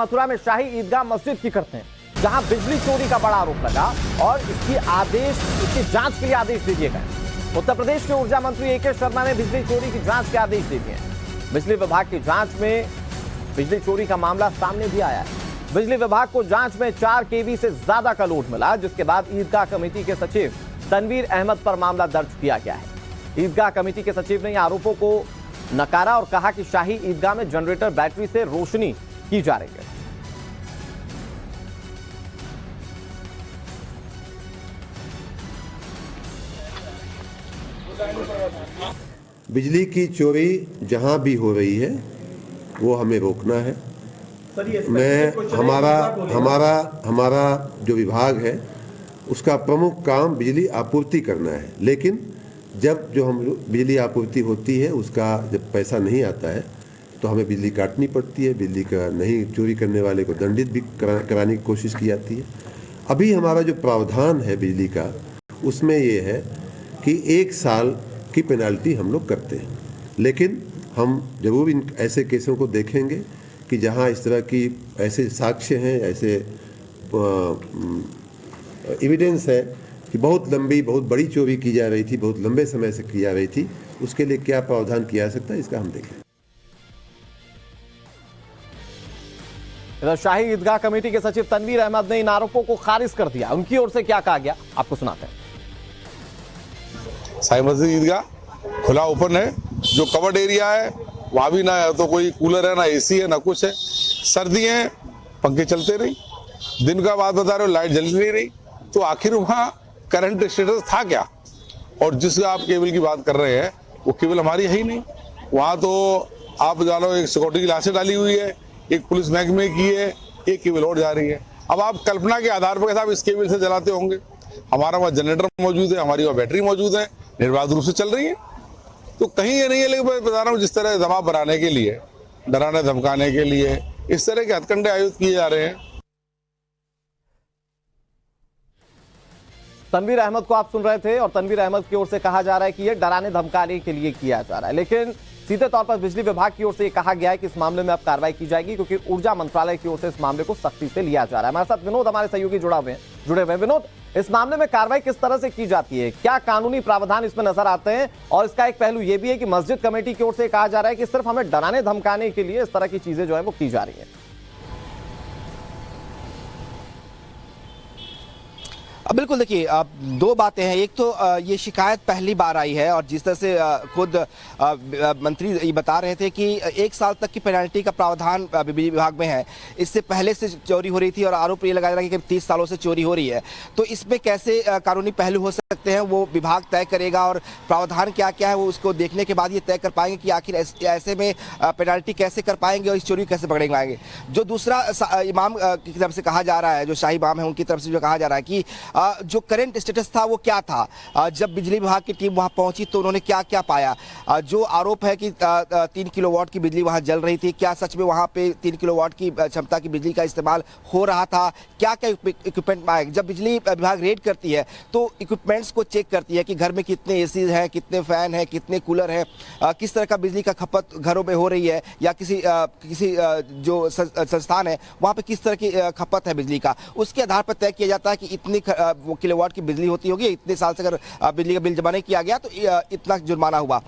मथुरा में शाही ईदगाह मस्जिद की करते हैं, जहां बिजली चोरी का बड़ा आरोप लगा और इसकी जांच के लिए आदेश दे दिए गए। उत्तर प्रदेश के ऊर्जा मंत्री ए.के. शर्मा ने बिजली चोरी की जांच के आदेश दे दिए हैं। बिजली विभाग की जांच में बिजली चोरी का मामला सामने भी आया है। बिजली विभाग को जांच में 4 केवी से ज्यादा का लोड मिला, जिसके बाद ईदगाह कमेटी के सचिव तनवीर अहमद पर मामला दर्ज किया गया है। ईदगाह कमेटी के सचिव ने आरोपों को नकारा और कहा कि शाही ईदगाह में जनरेटर बैटरी से रोशनी की जा रही है। बिजली की चोरी जहां भी हो रही है वो हमें रोकना है। हमारा जो विभाग है उसका प्रमुख काम बिजली आपूर्ति करना है, लेकिन जब जो हम बिजली आपूर्ति होती है उसका जब पैसा नहीं आता है तो हमें बिजली काटनी पड़ती है। बिजली का नहीं चोरी करने वाले को दंडित भी कराने की कोशिश की जाती है। अभी हमारा जो प्रावधान है बिजली का, उसमें ये है कि 1 साल की पेनाल्टी हम लोग करते हैं, लेकिन हम जरूर इन ऐसे केसों को देखेंगे कि जहां इस तरह की ऐसे साक्ष्य हैं, ऐसे एविडेंस है कि बहुत बड़ी चोरी की जा रही थी, बहुत लंबे समय से की जा रही थी, उसके लिए क्या प्रावधान किया जा सकता है, इसका हम देखें। इधर शाही ईदगाह कमेटी के सचिव तनवीर अहमद ने इन आरोपों को खारिज कर दिया। उनकी ओर से क्या कहा गया, आपको सुनाते हैं। शाही मस्जिद ईदगाह खुला ओपन है, जो कवर्ड एरिया है वहां भी ना तो कोई कूलर है, ना एसी है, ना कुछ है। सर्दी है, पंखे चलते रही, दिन का बात बता रहे हो, लाइट जल नहीं रही, तो आखिर वहां करंट स्टेटस था क्या? और जिस आप केबल की बात कर रहे हैं वो केबल हमारी है ही नहीं। वहां तो आप जानो एक सिक्योरिटी की लाशें डाली हुई है, एक पुलिस महकमे की है, एक केबल और जा रही है। अब आप कल्पना के आधार पर साहब इस केबल से जलाते होंगे। हमारा वहाँ जनरेटर मौजूद है, हमारी वहाँ बैटरी मौजूद है, निर्बाध रूप से चल रही है। तो कहीं ये नहीं है, लेकिन मैं बता रहा हूँ जिस तरह दबाव बनाने के लिए, डराने धमकाने के लिए इस तरह के हथकंडे आयोजित किए जा रहे हैं। तनवीर अहमद को आप सुन रहे थे और तनवीर अहमद की ओर से कहा जा रहा है कि यह डराने धमकाने के लिए किया जा रहा है, लेकिन सीधे तौर पर बिजली विभाग की ओर से यह कहा गया है कि इस मामले में अब कार्रवाई की जाएगी, क्योंकि ऊर्जा मंत्रालय की ओर से इस मामले को सख्ती से लिया जा रहा है। हमारे साथ विनोद, हमारे सहयोगी जुड़े हुए हैं। विनोद, इस मामले में कार्रवाई किस तरह से की जाती है, क्या कानूनी प्रावधान इसमें नजर आते हैं? और इसका एक पहलू यह भी है कि मस्जिद कमेटी की ओर से कहा जा रहा है कि सिर्फ हमें डराने धमकाने के लिए इस तरह की चीजें जो है वो की जा रही है। बिल्कुल, देखिए 2 बातें हैं। एक तो ये शिकायत पहली बार आई है और जिस तरह से खुद मंत्री ये बता रहे थे कि 1 साल तक की पेनल्टी का प्रावधान बिजली विभाग में है। इससे पहले से चोरी हो रही थी और आरोप ये लगाया जा रहा है कि 30 सालों से चोरी हो रही है। तो इसमें कैसे कानूनी पहलू हो सकते हैं वो विभाग तय करेगा, और प्रावधान क्या क्या है वो उसको देखने के बाद ये तय कर पाएंगे कि आखिर ऐसे में पेनल्टी कैसे कर पाएंगे और इस चोरी कैसे पकड़े पाएंगे। जो दूसरा इमाम की तरफ से कहा जा रहा है, जो शाही इमाम है उनकी तरफ से जो कहा जा रहा है कि जो करंट स्टेटस था वो क्या था, जब बिजली विभाग की टीम वहां पहुंची तो उन्होंने क्या क्या पाया। जो आरोप है कि 3 किलोवाट की बिजली वहां जल रही थी, क्या सच में वहां पे 3 किलोवाट की क्षमता की बिजली का इस्तेमाल हो रहा था, क्या क्या इक्विपमेंट आए। जब बिजली विभाग रेड करती है तो इक्विपमेंट्स को चेक करती है कि घर में कितने एसी हैं, कितने फैन हैं, कितने कूलर हैं, किस तरह का बिजली का खपत घरों में हो रही है, या किसी जो संस्थान है वहां पे किस तरह की खपत है बिजली का। उसके आधार पर तय किया जाता है कि इतनी किलोवाट की बिजली होती होगी, इतने साल से अगर बिजली का बिल जमा नहीं किया गया तो इतना जुर्माना हुआ।